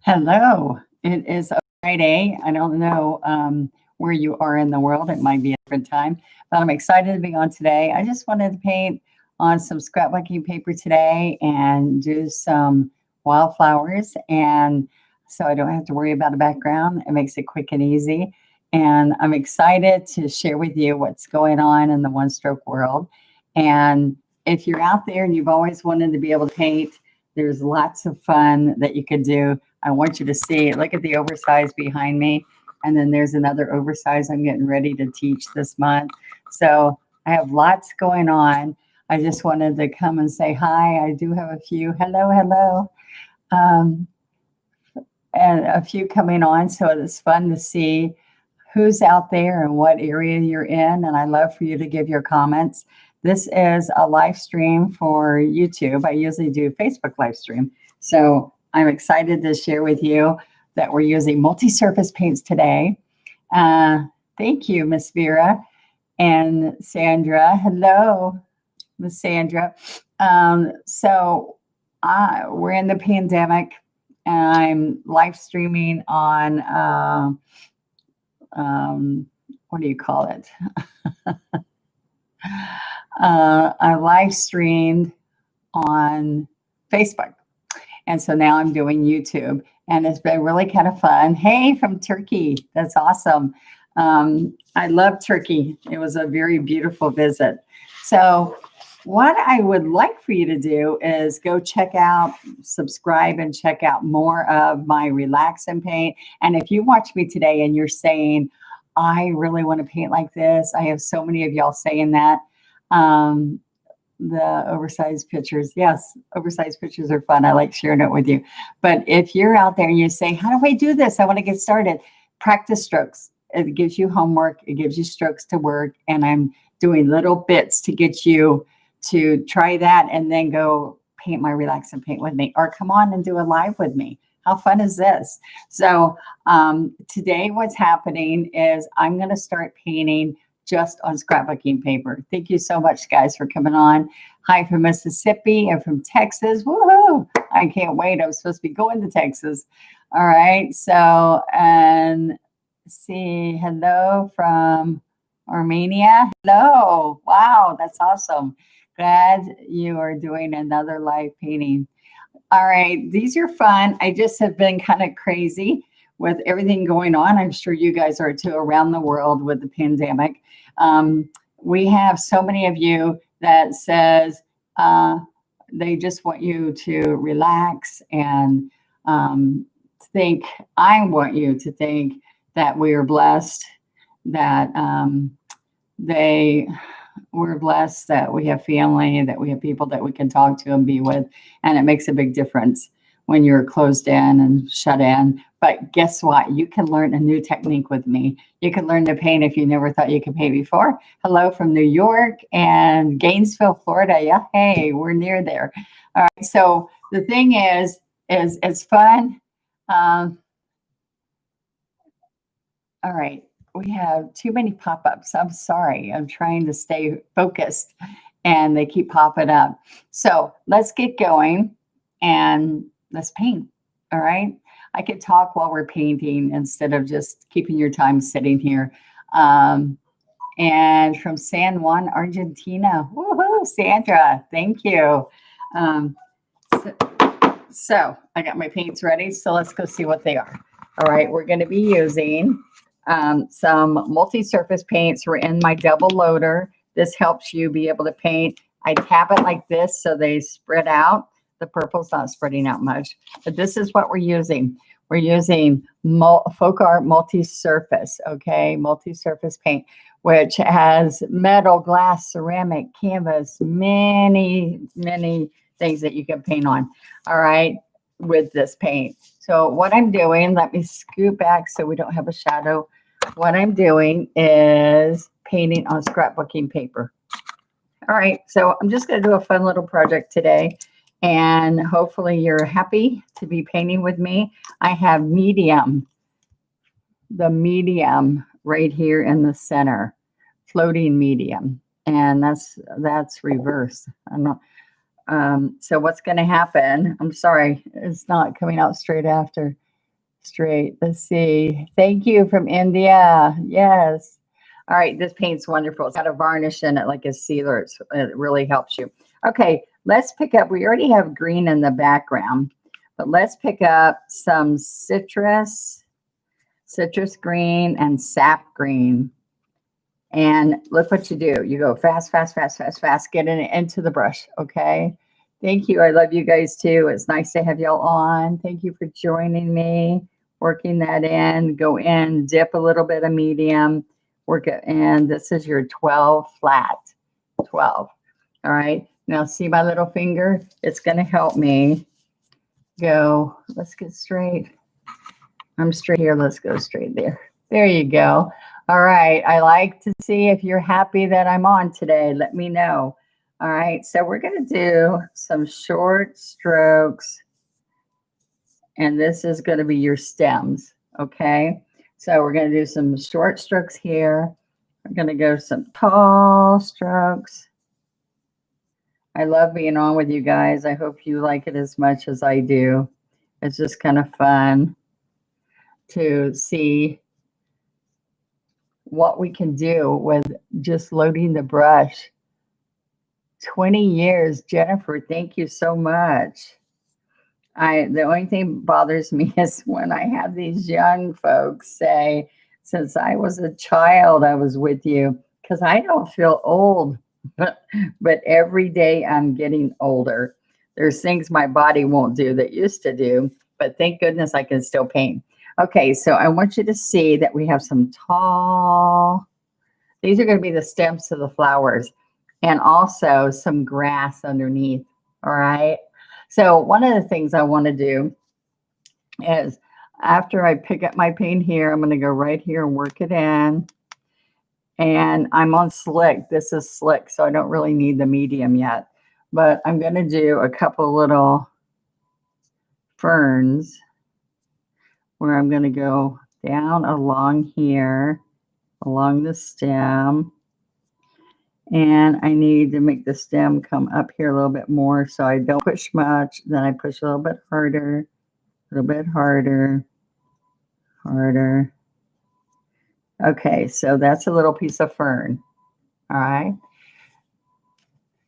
Hello. It is a Friday. I don't know where you are in the world. It might be a different time, but I'm excited to be on today. I just wanted to paint on some scrapbooking paper today and do some wildflowers. And so I don't have to worry about a background. It makes it quick and easy. And I'm excited to share with you what's going on in the one stroke world. And if you're out there and you've always wanted to be able to paint, there's lots of fun that you could do. I want you to see, look at the oversize behind me. And then there's another oversize I'm getting ready to teach this month. So I have lots going on. I just wanted to come and say hi. I do have a few. Hello, hello. Um, and a few coming on. So it's fun to see who's out there and what area you're in. And I love for you to give your comments. This is a live stream for YouTube. I usually do Facebook live stream. So I'm excited to share with you that we're using multi-surface paints today. Thank you, Miss Vera and Sandra. Hello, Miss Sandra. So we're in the pandemic, and I'm live streaming on, what do you call it? I live streamed on Facebook. And so now I'm doing YouTube, and it's been really kind of fun. Hey, from Turkey. That's awesome. I love Turkey. It was a very beautiful visit. So what I would like for you to do is go check out, subscribe, and check out more of my Relax and Paint. And if you watch me today and you're saying, I really want to paint like this, I have so many of y'all saying that. The oversized pictures. Yes, oversized pictures are fun. I like sharing it with you. But if you're out there and you say, how do I do this? I want to get started. Practice strokes. It gives you homework. It gives you strokes to work. And I'm doing little bits to get you to try that and then go paint my Relax and Paint with me, or come on and do a live with me. How fun is this? So today what's happening is I'm going to start painting just on scrapbooking paper. Thank you so much, guys, for coming on. Hi from Mississippi and from Texas. Woohoo! I can't wait. I'm supposed to be going to Texas. All right. So, and see, hello from Armenia. Hello. Wow, that's awesome. Glad you are doing another live painting. All right. These are fun. I just have been kind of crazy with everything going on. I'm sure you guys are too, around the world with the pandemic. We have so many of you that says they just want you to relax and think. I want you to think that we are blessed, that we're blessed, that we have family, that we have people that we can talk to and be with. And it makes a big difference when you're closed in and shut in. But guess what? You can learn a new technique with me. You can learn to paint if you never thought you could paint before. Hello from New York and Gainesville, Florida. Yeah, hey, we're near there. All right, so the thing is it's fun. All right, we have too many pop-ups. I'm sorry. I'm trying to stay focused, and they keep popping up. So let's get going, and let's paint. All right. I could talk while we're painting instead of just keeping your time sitting here. And from San Juan, Argentina. Woohoo, Sandra. Thank you. So I got my paints ready. So let's go see what they are. All right. We're going to be using some multi-surface paints. We're in my double loader. This helps you be able to paint. I tap it like this so they spread out. The purple's not spreading out much, but this is what we're using. We're using FolkArt multi-surface, okay? Multi-surface paint, which has metal, glass, ceramic, canvas, many, many things that you can paint on, all right, with this paint. So what I'm doing, let me scoot back so we don't have a shadow. What I'm doing is painting on scrapbooking paper. All right, so I'm just going to do a fun little project today. And hopefully you're happy to be painting with me. I have medium, the medium right here in the center, floating medium. And that's reverse. I'm not, so what's going to happen? I'm sorry, it's not coming out straight after. straight. Let's see. Thank you from India. Yes. All right. This paint's wonderful. It's got a varnish in it like a sealer. It really helps you. Okay. Let's pick up. We already have green in the background, but let's pick up some citrus green and sap green. And look what you do. You go fast, fast, fast, fast, fast. Get into the brush. Okay. Thank you. I love you guys too. It's nice to have y'all on. Thank you for joining me. Working that in. Go in, dip a little bit of medium. Work it in. This is your 12 flat. 12. All right. Now see my little finger? It's going to help me go. Let's get straight. I'm straight here. Let's go straight there. There you go. All right. I like to see if you're happy that I'm on today. Let me know. All right. So we're going to do some short strokes. And this is going to be your stems. Okay. So we're going to do some short strokes here. We're going to go some tall strokes. I love being on with you guys. I hope you like it as much as I do. It's just kind of fun to see what we can do with just loading the brush. 20 years, Jennifer, thank you so much. The only thing bothers me is when I have these young folks say, since I was a child, I was with you, because I don't feel old, but every day I'm getting older. There's things my body won't do that used to do, but thank goodness I can still paint. Okay, so I want you to see that we have some tall, these are going to be the stems to the flowers, and also some grass underneath, all right? So one of the things I want to do is after I pick up my paint here, I'm going to go right here and work it in. And I'm on slick. This is slick, so I don't really need the medium yet. But I'm going to do a couple little ferns where I'm going to go down along here, along the stem. And I need to make the stem come up here a little bit more so I don't push much. Then I push a little bit harder, a little bit harder, harder. Okay, so that's a little piece of fern. All right.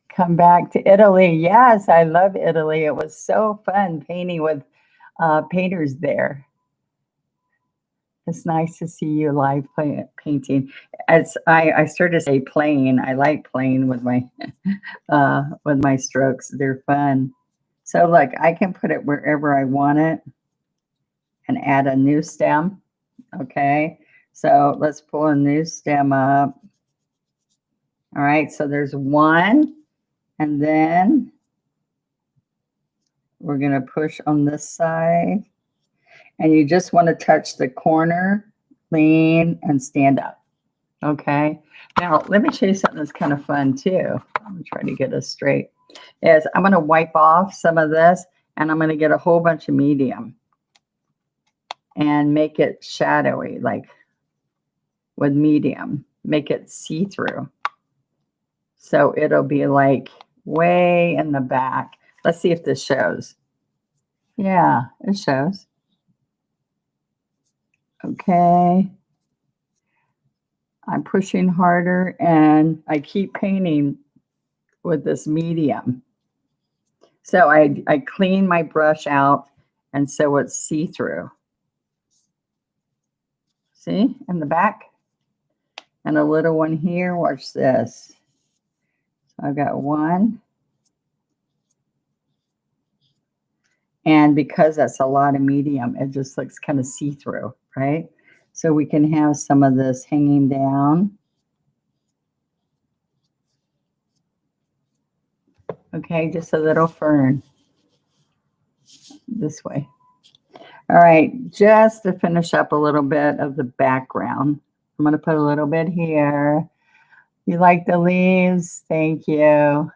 Come back to Italy. Yes, I love Italy. It was so fun painting with painters there. It's nice to see you live painting. As I started to say playing, I like playing with my strokes. They're fun. So look, I can put it wherever I want it and add a new stem. Okay, so let's pull a new stem up. All right, so there's one, and then we're going to push on this side. And you just want to touch the corner, lean, and stand up. Okay. Now, let me show you something that's kind of fun, too. I'm going to try to get us straight. I'm going to wipe off some of this, and I'm going to get a whole bunch of medium and make it shadowy, like with medium. Make it see-through. So it'll be like way in the back. Let's see if this shows. Yeah, it shows. Okay. I'm pushing harder and I keep painting with this medium. So I clean my brush out and so it's see-through. See, in the back? And a little one here, watch this. So I've got one. And because that's a lot of medium, it just looks kind of see-through, right? So we can have some of this hanging down. Okay, just a little fern this way. All right, just to finish up a little bit of the background, I'm going to put a little bit here. You like the leaves? Thank you.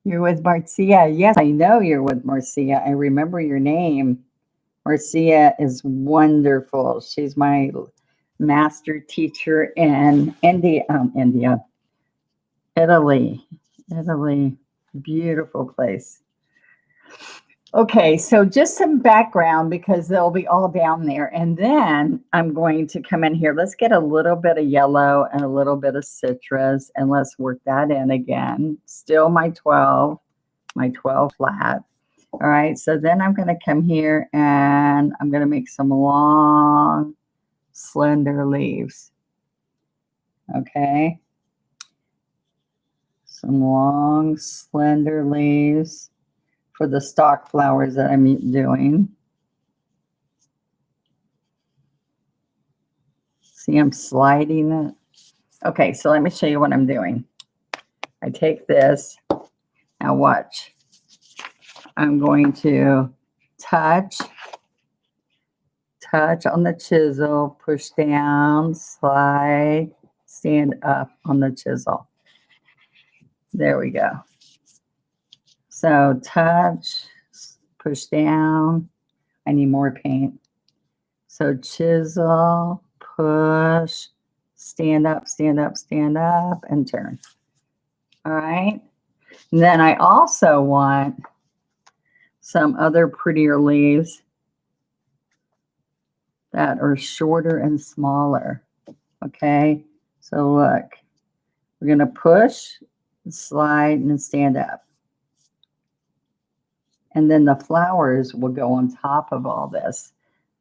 You're with Marcia. Yes, I know you're with Marcia. I remember your name. Marcia is wonderful. She's my master teacher in Italy. Beautiful place. Okay, so just some background because they'll be all down there. And then I'm going to come in here. Let's get a little bit of yellow and a little bit of citrus, and let's work that in again. Still my 12 flat. All right, so then I'm going to come here and I'm going to make some long, slender leaves. Okay, some long, slender leaves for the stock flowers that I'm doing. See, I'm sliding it. Okay, so let me show you what I'm doing. I take this. Now watch. I'm going to touch on the chisel, push down, slide, stand up on the chisel. There we go. So touch, push down. I need more paint. So chisel, push, stand up, stand up, stand up, and turn. All right. And then I also want some other prettier leaves that are shorter and smaller. Okay. So look, we're going to push, slide, and stand up. And then the flowers will go on top of all this.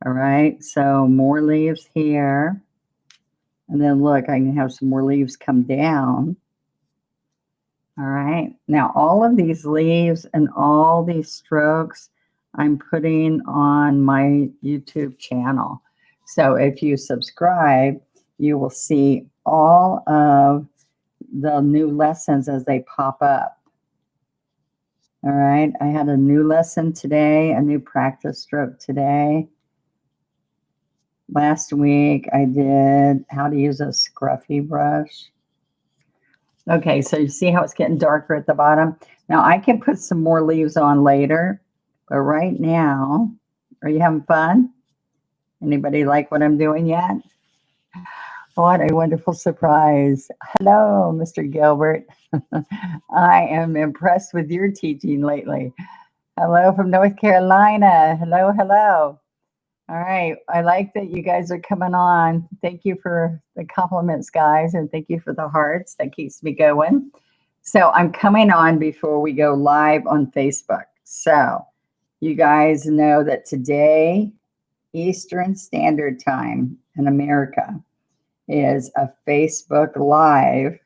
All right. So more leaves here. And then look, I can have some more leaves come down. All right. Now, all of these leaves and all these strokes I'm putting on my YouTube channel. So if you subscribe, you will see all of the new lessons as they pop up. All right. I had a new lesson today, a new practice stroke today. Last week, I did how to use a scruffy brush. Okay, so you see how it's getting darker at the bottom? Now, I can put some more leaves on later, but right now, are you having fun? Anybody like what I'm doing yet? What a wonderful surprise. Hello, Mr. Gilbert. I am impressed with your teaching lately. Hello from North Carolina. Hello, hello. All right. I like that you guys are coming on. Thank you for the compliments, guys, and thank you for the hearts. That keeps me going. So I'm coming on before we go live on Facebook. So you guys know that today, Eastern Standard Time in America, is a Facebook Live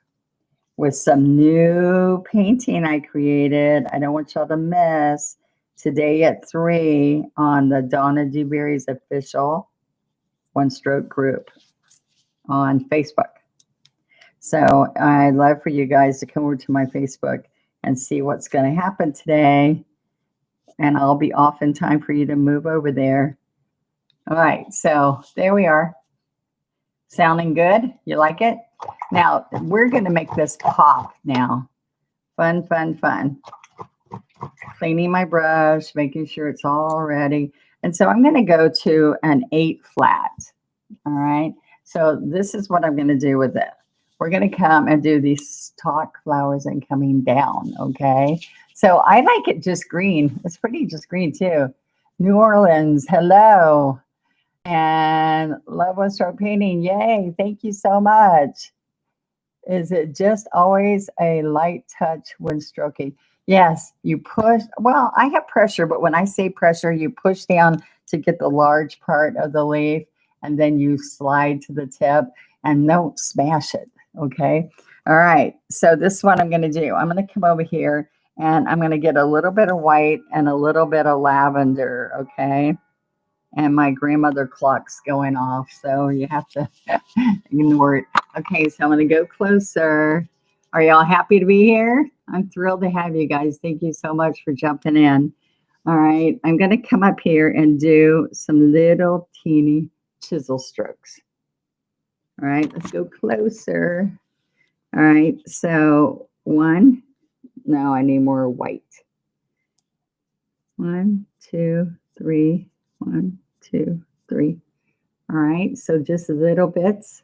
with some new painting I created. I don't want y'all to miss. Today at 3 on the Donna Dewberry's official One Stroke group on Facebook. So I'd love for you guys to come over to my Facebook and see what's going to happen today. And I'll be off in time for you to move over there. All right, so there we are. Sounding good? You like it? Now, we're going to make this pop now. Fun, fun, fun. Cleaning my brush, making sure it's all ready. And so I'm going to go to an 8 flat. All right. So this is what I'm going to do with it. We're going to come and do these stalk flowers and coming down. Okay. So I like it just green. It's pretty just green too. New Orleans. Hello. And love One Stroke Painting. Yay. Thank you so much. Is it just always a light touch when stroking? Yes, you push. Well, I have pressure, but when I say pressure, you push down to get the large part of the leaf, and then you slide to the tip and don't smash it. Okay. All right. So this is what I'm going to do. I'm going to come over here and I'm going to get a little bit of white and a little bit of lavender. Okay. And my grandmother clock's going off, so you have to ignore it. Okay, so I'm going to go closer. Are y'all happy to be here? I'm thrilled to have you guys. Thank you so much for jumping in. All right, I'm going to come up here and do some little teeny chisel strokes. All right, let's go closer. All right, so 1. No, I need more white. 1, 2, 3. 1, 2, 3. All right, so just little bits.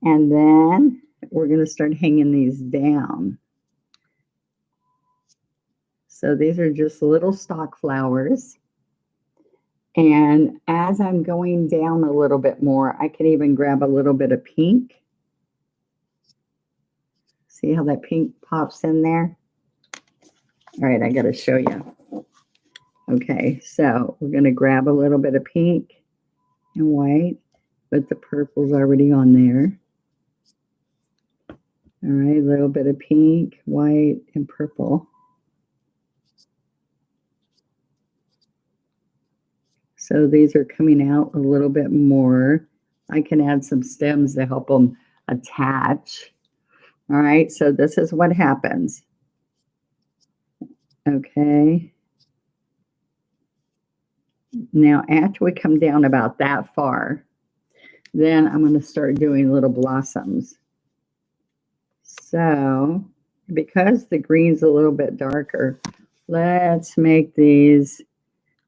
And then we're going to start hanging these down. So these are just little stock flowers. And as I'm going down a little bit more, I can even grab a little bit of pink. See how that pink pops in there? All right, I got to show you. Okay, so we're going to grab a little bit of pink and white, but the purple's already on there. All right, a little bit of pink, white, and purple. So these are coming out a little bit more. I can add some stems to help them attach. All right, so this is what happens. Okay. Now, after we come down about that far, then I'm going to start doing little blossoms. So, because the green's a little bit darker, let's make these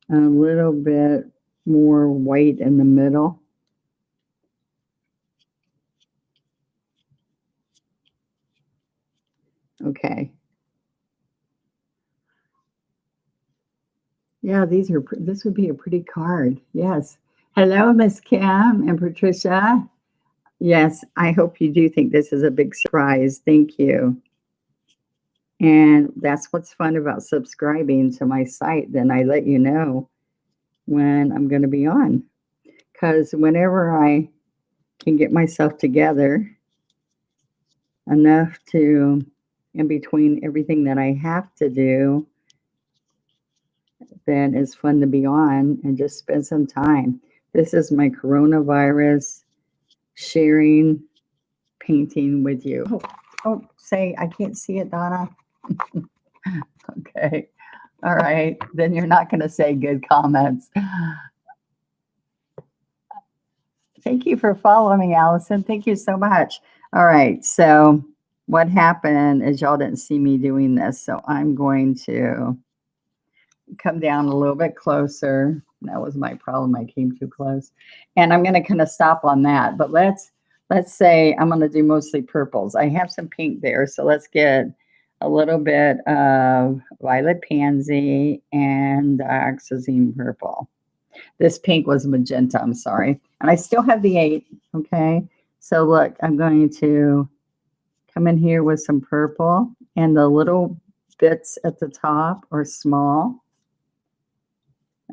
a little bit more white in the middle. Okay. Yeah, this would be a pretty card. Yes. Hello, Miss Kim and Patricia. Yes, I hope you do think this is a big surprise. Thank you. And that's what's fun about subscribing to my site. Then I let you know when I'm going to be on. Because whenever I can get myself together enough to, in between everything that I have to do, then it's fun to be on and just spend some time. This is my coronavirus sharing painting with you. Oh, say, I can't see it, Donna. Okay. All right. Then you're not going to say good comments. Thank you for following me, Allison. Thank you so much. All right. So what happened is y'all didn't see me doing this. So I'm going to come down a little bit closer. That was my problem. I came too close. And I'm going to kind of stop on that. But let's say I'm going to do mostly purples. I have some pink there. So let's get a little bit of violet pansy and dioxazine purple. This pink was magenta, I'm sorry. And I still have the 8, okay? So look, I'm going to come in here with some purple, and the little bits at the top are small.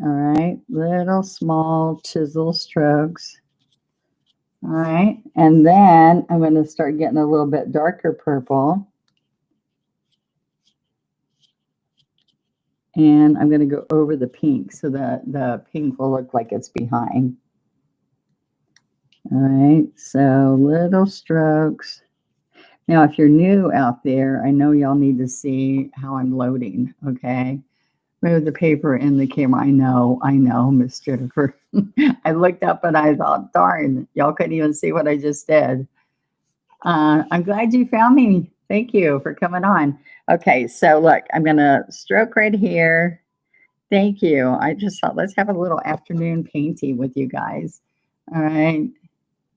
All right, little small chisel strokes. All right, and then I'm going to start getting a little bit darker purple. And I'm going to go over the pink so that the pink will look like it's behind. All right, so little strokes. Now, if you're new out there, I know y'all need to see how I'm loading, okay? Move the paper in the camera. I know, Miss Jennifer. I looked up and I thought, darn, y'all couldn't even see what I just did. I'm glad you found me. Thank you for coming on. Okay, so look, I'm going to stroke right here. Thank you. I just thought, let's have a little afternoon painting with you guys. All right.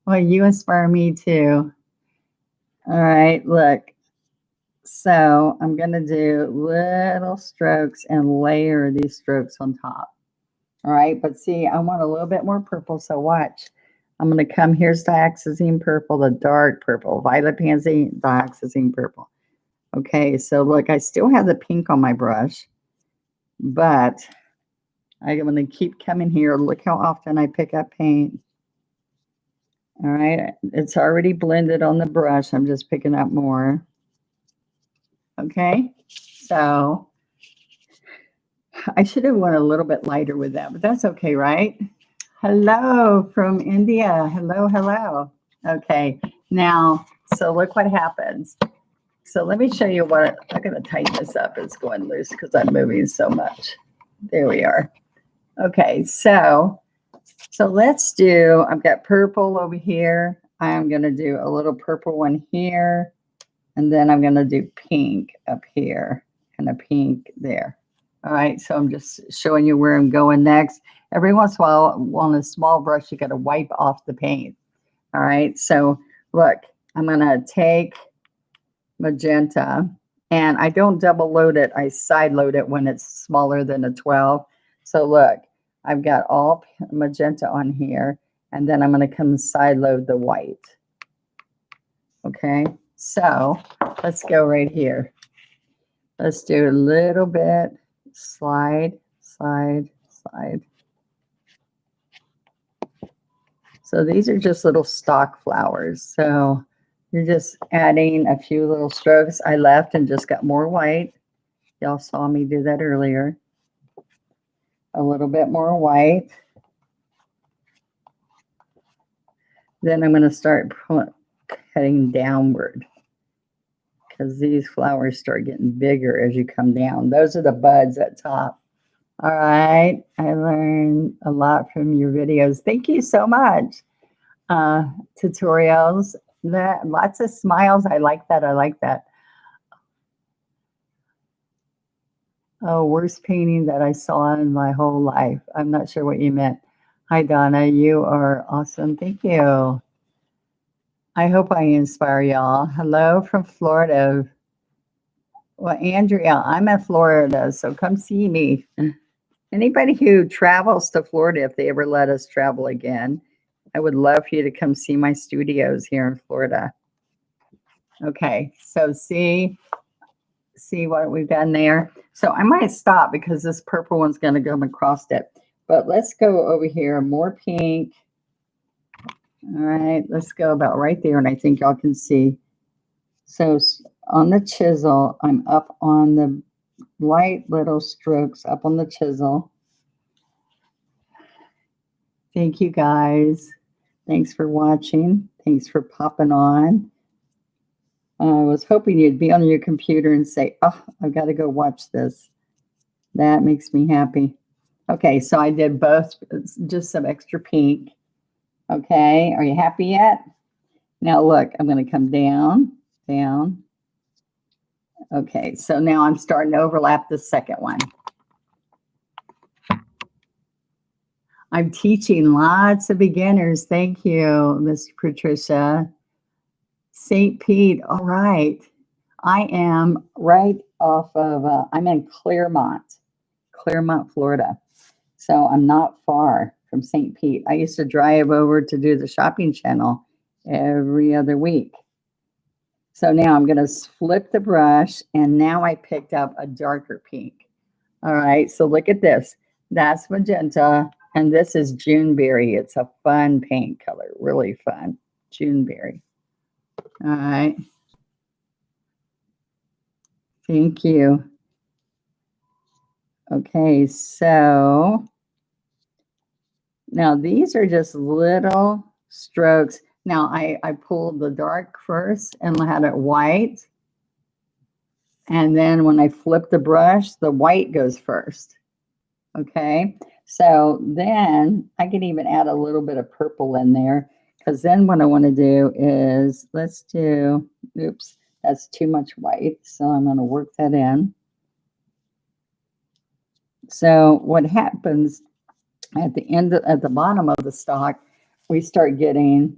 Well, you inspire me too. All right, look. So I'm going to do little strokes and layer these strokes on top. All right, but see, I want a little bit more purple, so watch. I'm going to come, here's dioxazine purple, the dark purple, violet pansy, dioxazine purple. Okay, so look, I still have the pink on my brush, but I'm going to keep coming here. Look how often I pick up paint. All right, it's already blended on the brush. I'm just picking up more. Okay, so I should have went a little bit lighter with that, but that's okay, right? Hello from India. Hello, hello. Okay, now, so look what happens. So let me show you what, I'm going to tighten this up. It's going loose because I'm moving so much. There we are. Okay, so let's do, I've got purple over here. I'm going to do a little purple one here. And then I'm going to do pink up here and a pink there. All right, so I'm just showing you where I'm going next. Every once in a while, on a small brush, you got to wipe off the paint. All right, so look, I'm going to take magenta And I don't double load it. I side load it when it's smaller than a 12. So look, I've got all magenta on here, and then I'm going to come side load the white. Okay, so let's go right here. Let's do a little bit, slide, slide, slide. So these are just little stock flowers. So you're just adding a few little strokes. I left and just got more white. Y'all saw me do that earlier. A little bit more white. Then I'm going to start cutting downward because these flowers start getting bigger as you come down. Those are the buds at top. All right. I learned a lot from your videos. Thank you so much. Tutorials. Lots of smiles. I like that. I like that. Oh, worst painting that I saw in my whole life. I'm not sure what you meant. Hi, Donna. You are awesome. Thank you. I hope I inspire y'all. Hello from Florida. Well, Andrea, I'm in Florida, so come see me. Anybody who travels to Florida, if they ever let us travel again, I would love for you to come see my studios here in Florida. Okay, so see what we've done there. So I might stop because this purple one's going to go across it. But let's go over here, more pink. All right, let's go about right there, and I think y'all can see. So on the chisel, I'm up on the light little strokes up on the chisel. Thank you, guys. Thanks for watching. Thanks for popping on. I was hoping you'd be on your computer and say, oh, I've got to go watch this. That makes me happy. Okay, so I did both, just some extra pink. Okay, are you happy yet? Now look, I'm going to come down, down. Okay, so now I'm starting to overlap the second one. I'm teaching lots of beginners. Thank you, Miss Patricia. St. Pete, all right. I am right off of, I'm in Claremont, Florida. So I'm not far from St. Pete. I used to drive over to do the shopping channel every other week. So now I'm going to flip the brush, and now I picked up a darker pink. All right, so look at this. That's magenta, and this is Juneberry. It's a fun paint color, really fun. Juneberry. All right. Thank you. Okay, so now these are just little strokes. Now I pulled the dark first and had it white. And then when I flip the brush, the white goes first. Okay, so then I can even add a little bit of purple in there, because then what I want to do is, let's do, oops, that's too much white. So I'm going to work that in. So what happens at the end, at the bottom of the stalk, we start getting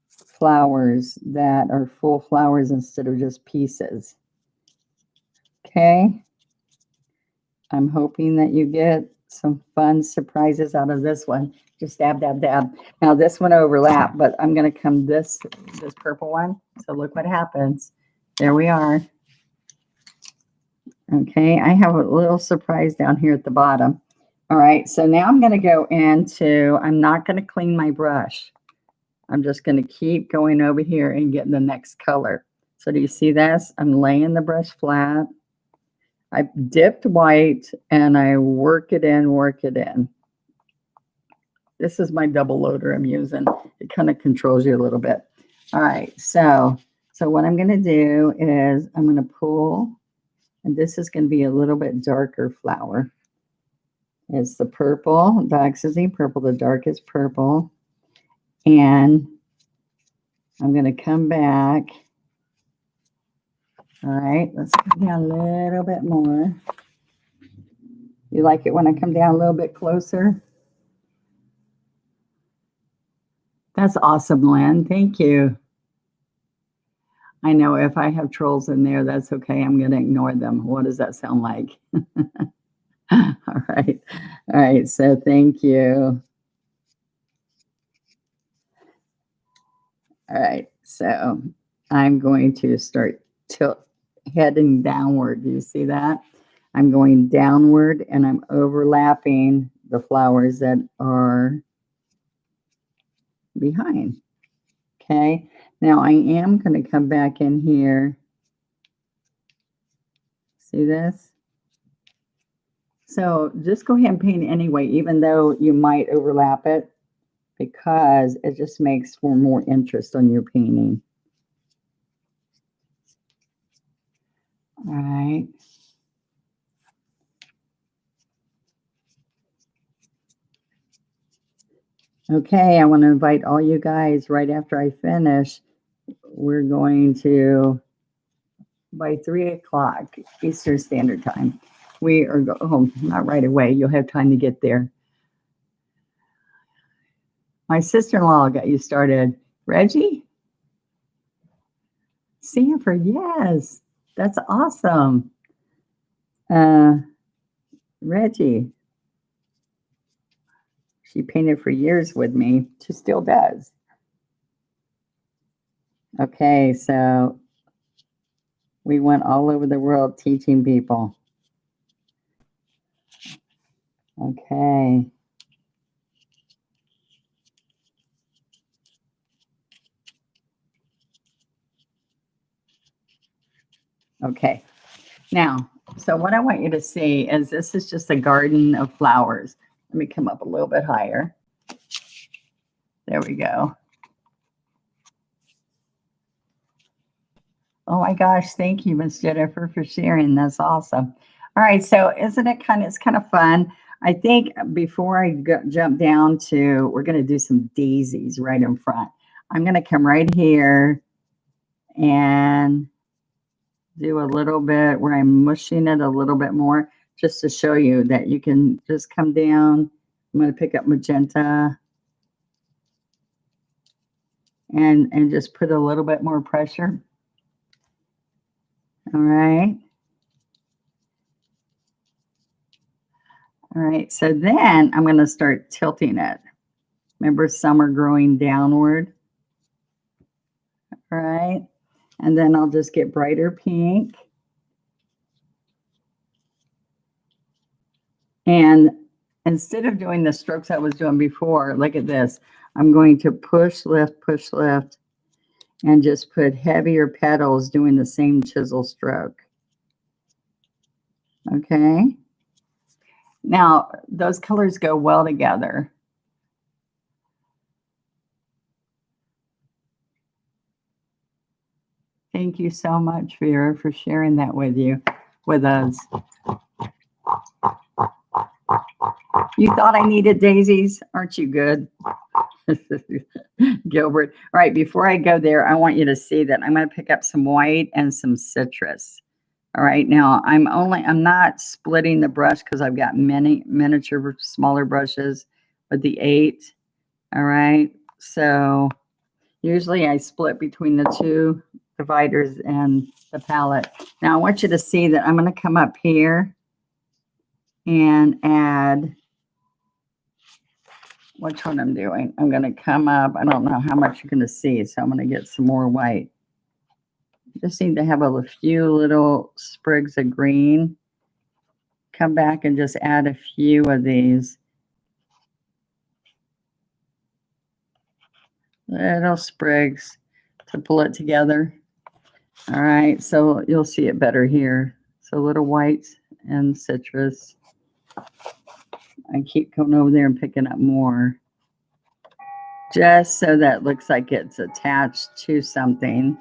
flowers that are full flowers instead of just pieces. Okay. I'm hoping that you get some fun surprises out of this one. Just dab, dab, dab. Now this one overlap, but I'm going to come this purple one. So look what happens. There we are. Okay, I have a little surprise down here at the bottom. All right, so now I'm going to go into, I'm not going to clean my brush. I'm just going to keep going over here and getting the next color. So do you see this? I'm laying the brush flat. I dipped white and I work it in, work it in. This is my double loader I'm using. It kind of controls you a little bit. All right, so what I'm going to do is I'm going to pull, and this is going to be a little bit darker flower. It's the purple, dark is purple, the dark is purple. And I'm going to come back. All right, let's come down a little bit more. You like it when I come down a little bit closer? That's awesome, Lynn. Thank you. I know if I have trolls in there, that's okay. I'm going to ignore them. What does that sound like? All right. All right. So thank you. All right. So I'm going to start tilt heading downward. Do you see that? I'm going downward and I'm overlapping the flowers that are behind. Okay. Now I am going to come back in here. See this? So just go ahead and paint anyway, even though you might overlap it, because it just makes for more interest on your painting. All right. Okay, I want to invite all you guys right after I finish. We're going to, by 3 o'clock Eastern Standard Time, we are not right away. You'll have time to get there. My sister-in-law got you started. Reggie? Sanford, yes. That's awesome. Reggie. She painted for years with me. She still does. Okay, so we went all over the world teaching people. Okay. Okay. Now, so what I want you to see is this is just a garden of flowers. Let me come up a little bit higher. There we go. Oh my gosh, thank you, Miss Jennifer, for sharing. That's awesome. All right, so isn't it it's kind of fun? I think before I jump down to, we're going to do some daisies right in front. I'm going to come right here and do a little bit where I'm mushing it a little bit more, just to show you that you can just come down. I'm going to pick up magenta and just put a little bit more pressure. All right. All right, so then I'm going to start tilting it. Remember, some are growing downward. All right, and then I'll just get brighter pink. And instead of doing the strokes I was doing before, look at this. I'm going to push, lift, and just put heavier petals doing the same chisel stroke. Okay. Now, those colors go well together. Thank you so much, Vera, for sharing that with us. You thought I needed daisies? Aren't you good? Gilbert. All right, before I go there, I want you to see that I'm going to pick up some white and some citrus. All right, now I'm not splitting the brush because I've got many miniature smaller brushes with the 8. All right, so usually I split between the 2 dividers and the palette. Now I want you to see that I'm going to come up here and add, watch what I'm doing. I'm going to come up. I don't know how much you're going to see, so I'm going to get some more white. Just need to have a few little sprigs of green. Come back and just add a few of these little sprigs to pull it together. All right, so you'll see it better here. So little whites and citrus. I keep going over there and picking up more, just so that looks like it's attached to something.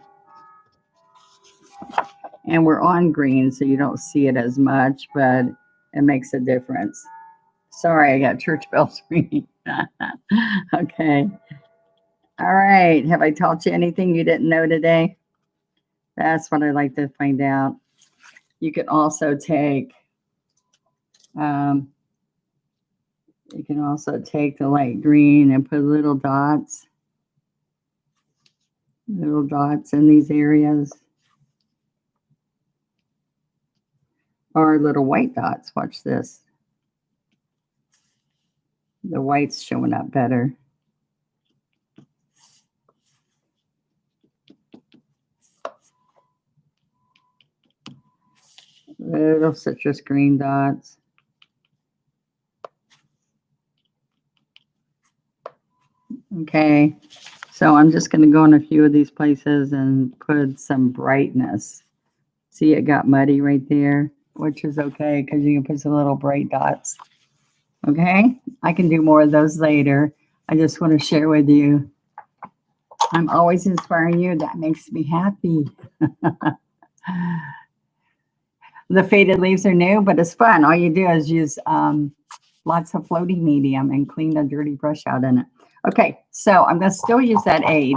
And we're on green, so you don't see it as much, but it makes a difference. Sorry, I got church bells ringing. Okay. All right. Have I taught you anything you didn't know today? That's what I like to find out. You can also take the light green and put little dots Little dots in these areas are little white dots. Watch this. The white's showing up better. Little citrus green dots. Okay, so I'm just going to go in a few of these places and put some brightness. See, it got muddy right there, which is okay because you can put some little bright dots. Okay, I can do more of those later. I just want to share with you. I'm always inspiring you. That makes me happy. The faded leaves are new, but it's fun. All you do is use lots of floating medium and clean the dirty brush out in it. Okay, so I'm going to still use that 8.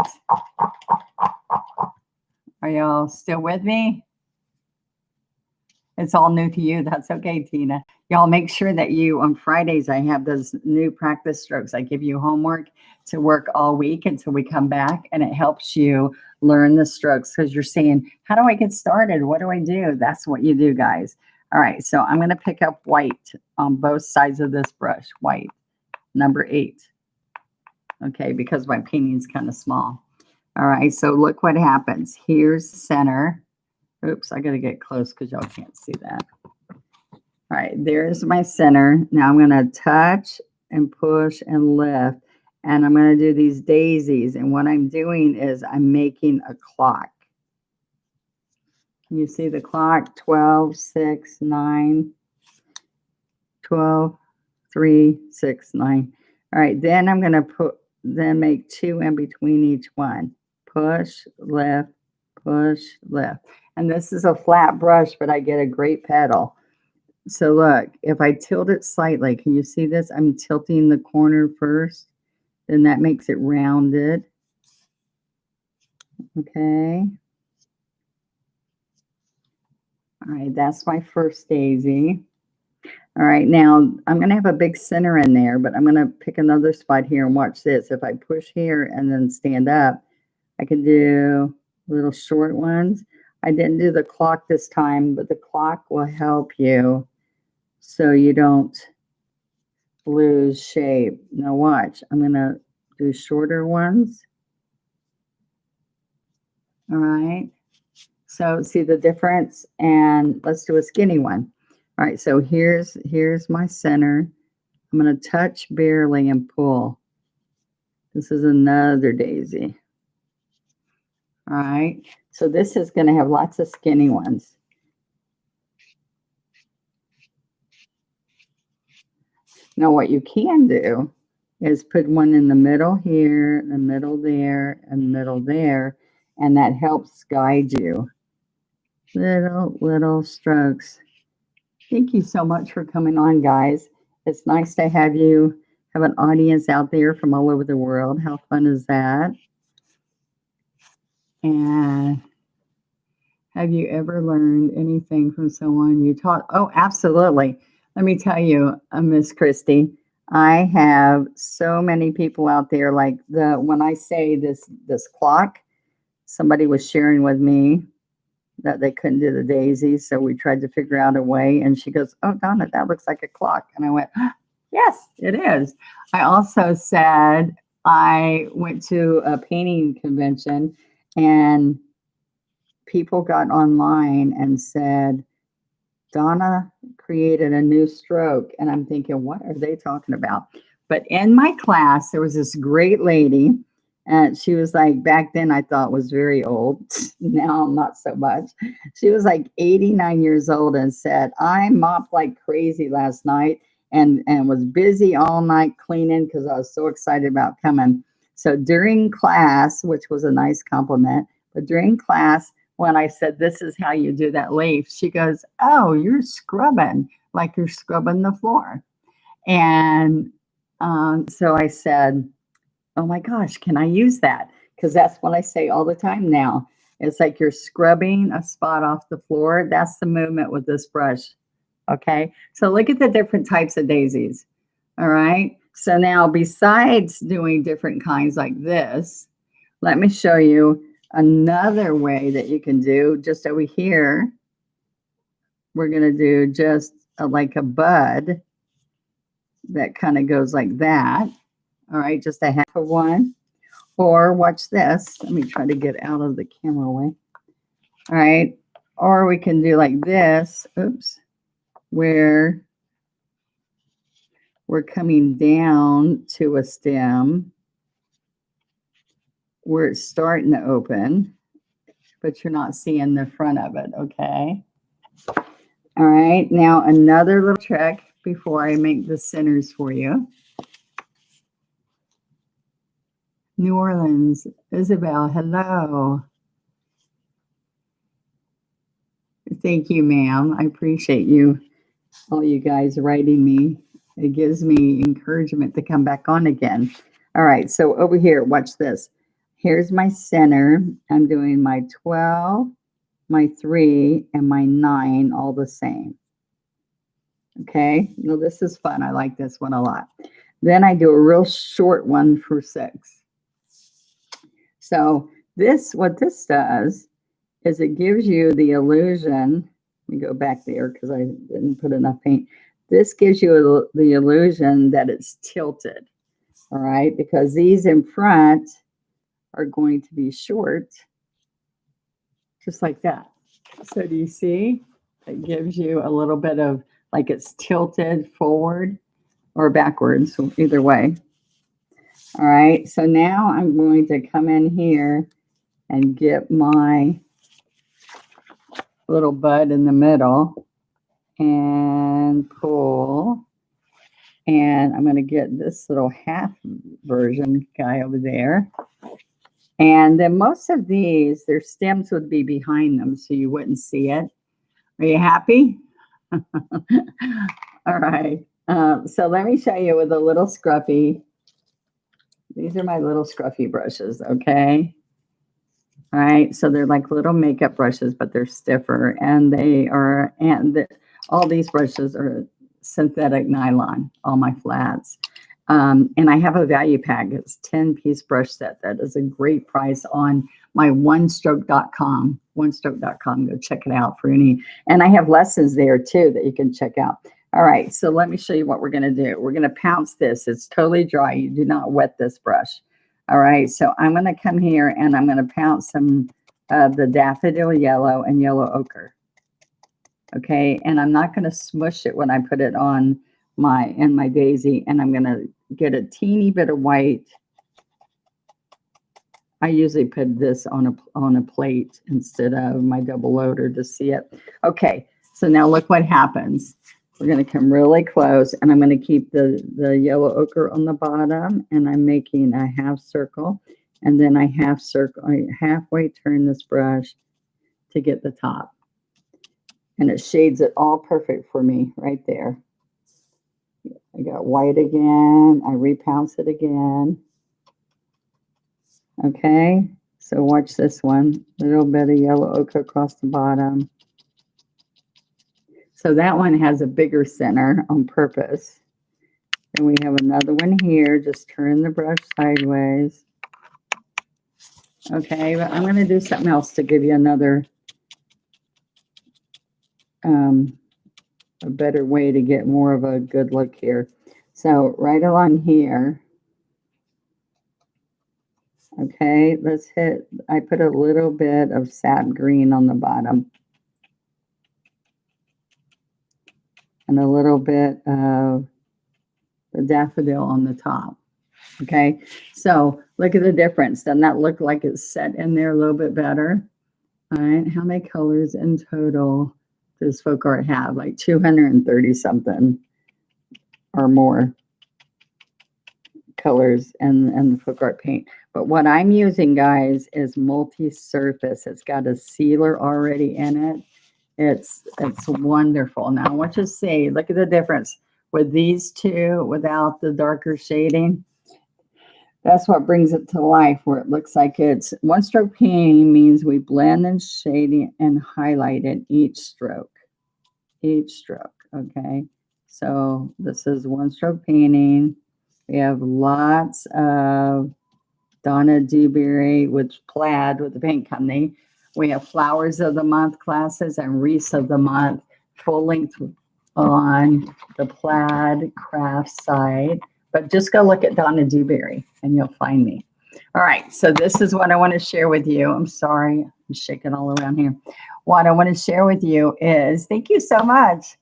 Are y'all still with me? It's all new to you. That's okay, Tina. Y'all make sure that you, on Fridays, I have those new practice strokes. I give you homework to work all week until we come back, and it helps you learn the strokes because you're saying, how do I get started? What do I do? That's what you do, guys. All right, so I'm going to pick up white on both sides of this brush, white, number 8. Okay, because my painting's kind of small. All right, so look what happens. Here's the center. Oops, I got to get close because y'all can't see that. All right, there's my center. Now I'm going to touch and push and lift, and I'm going to do these daisies. And what I'm doing is I'm making a clock. Can you see the clock? 12, 6, 9, 12, 3, 6, 9. All right, then I'm going to make 2 in between each one. Push, lift, push, lift. And this is a flat brush, but I get a great pedal. So look, if I tilt it slightly, can you see this? I'm tilting the corner first, then that makes it rounded. Okay. All right, that's my first daisy. All right, now I'm going to have a big center in there, but I'm going to pick another spot here and watch this. If I push here and then stand up, I can do little short ones. I didn't do the clock this time, but the clock will help you so you don't lose shape. Now watch, I'm going to do shorter ones. All right. So see the difference? And let's do a skinny one. All right, so here's my center. I'm going to touch barely and pull. This is another daisy. All right, so this is going to have lots of skinny ones. Now what you can do is put one in the middle here, the middle there, and middle there, and that helps guide you. Little strokes. Thank you so much for coming on, guys. It's nice to have you have an audience out there from all over the world. How fun is that? And have you ever learned anything from someone you taught? Oh, absolutely. Let me tell you, Miss Christy, I have so many people out there. Like when I say this clock, somebody was sharing with me that they couldn't do the daisies, so we tried to figure out a way. And she goes, "Oh, Donna, that looks like a clock." And I went, "Yes, it is." I also said I went to a painting convention, and people got online and said, "Donna created a new stroke." And I'm thinking, what are they talking about? But in my class, there was this great lady, and she was like, back then I thought was very old. Now not so much. She was like 89 years old and said, "I mopped like crazy last night and was busy all night cleaning because I was so excited about coming." So during class, which was a nice compliment, but during class, when I said, "This is how you do that leaf," she goes, "Oh, you're scrubbing like you're scrubbing the floor." And so I said, "Oh my gosh, can I use that?" Because that's what I say all the time now. It's like you're scrubbing a spot off the floor. That's the movement with this brush. Okay, so look at the different types of daisies. All right, so now besides doing different kinds like this, let me show you Another way that you can do, just over here, we're going to do just like a bud that kind of goes like that. All right, just a half of one. Or watch this. Let me try to get out of the camera way. All right. Or we can do like this. Oops. Where we're coming down to a stem where it's starting to open, but you're not seeing the front of it. Okay. All right. Now another little trick before I make the centers for you. New Orleans, Isabel, hello. Thank you, ma'am. I appreciate you, all you guys writing me. It gives me encouragement to come back on again. All right, so over here, watch this. Here's my center. I'm doing my 12, my 3, and my 9 all the same. Okay, now this is fun. I like this one a lot. Then I do a real short one for 6. So this, what this does is it gives you the illusion. Let me go back there because I didn't put enough paint. This gives you the illusion that it's tilted, all right? Because these in front are going to be short, just like that. So do you see? It gives you a little bit of like it's tilted forward or backwards, so either way. All right, so now I'm going to come in here and get my little bud in the middle and pull. And I'm going to get this little half version guy over there. And then most of these, their stems would be behind them, so you wouldn't see it. Are you happy? All right. So let me show you with a little scruffy. These are my little scruffy brushes, okay? All right, so they're like little makeup brushes, but they're stiffer, and they are, all these brushes are synthetic nylon, all my flats. And I have a value pack. It's 10-piece brush set. That is a great price on my onestroke.com. Onestroke.com. Go check it out for any. And I have lessons there too that you can check out. All right, so let me show you what we're going to do. We're going to pounce this. It's totally dry. You do not wet this brush. All right, so I'm going to come here and I'm going to pounce some of the daffodil yellow and yellow ochre. Okay, and I'm not going to smush it when I put it on my daisy, and I'm going to get a teeny bit of white. I usually put this on a plate instead of my double loader to see it. Okay, so now look what happens. We're going to come really close, and I'm going to keep the yellow ochre on the bottom, and I'm making a half circle, and then I halfway turn this brush to get the top. And it shades it all perfect for me right there. I got white again. I repounce it again. Okay, so watch this one. A little bit of yellow ochre across the bottom. So that one has a bigger center on purpose. And we have another one here. Just turn the brush sideways. Okay, but I'm going to do something else to give you another a better way to get more of a good look here. So right along here. Okay, let's hit, I put a little bit of sap green on the bottom. And a little bit of the daffodil on the top. Okay, so look at the difference. Doesn't that look like it's set in there a little bit better? All right, how many colors in total does FolkArt have? Like 230 something or more colors in the FolkArt paint. But what I'm using, guys, is multi-surface. It's got a sealer already in it. It's wonderful. Now, I want you to see, look at the difference with these two without the darker shading. That's what brings it to life, where it looks like it's one stroke painting means we blend and shading and highlight in each stroke. Each stroke, okay? So this is one stroke painting. We have lots of Donna Dewberry with Plaid with the paint company. We have Flowers of the Month classes and Wreaths of the Month, full length on the Plaid craft side. But just go look at Donna Dewberry and you'll find me. All right, so this is what I want to share with you. I'm sorry, I'm shaking all around here. What I want to share with you is, thank you so much.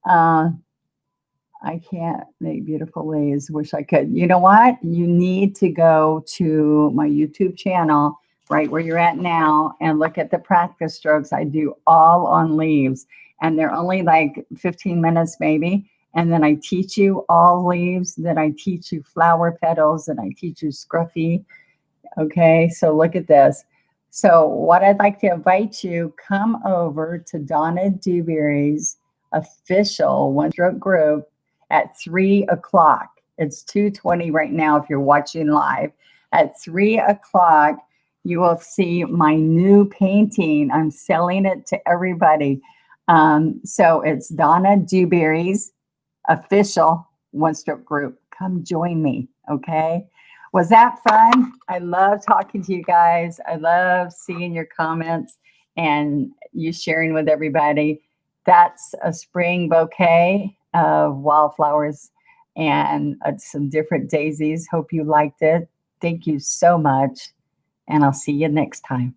I can't make beautiful lays. Wish I could. You know what? You need to go to my YouTube channel right where you're at now and look at the practice strokes. I do all on leaves, and they're only like 15 minutes maybe. And then I teach you all leaves. Then I teach you flower petals. And I teach you scruffy. Okay, so look at this. So what I'd like to invite you, come over to Donna Dewberry's official one-stroke group at 3 o'clock. It's 2:20 right now if you're watching live. At 3 o'clock, you will see my new painting. I'm selling it to everybody. So it's Donna Dewberry's official one-stroke group. Come join me, okay? Was that fun? I love talking to you guys. I love seeing your comments and you sharing with everybody. That's a spring bouquet of wildflowers and some different daisies. Hope you liked it. Thank you so much. And I'll see you next time.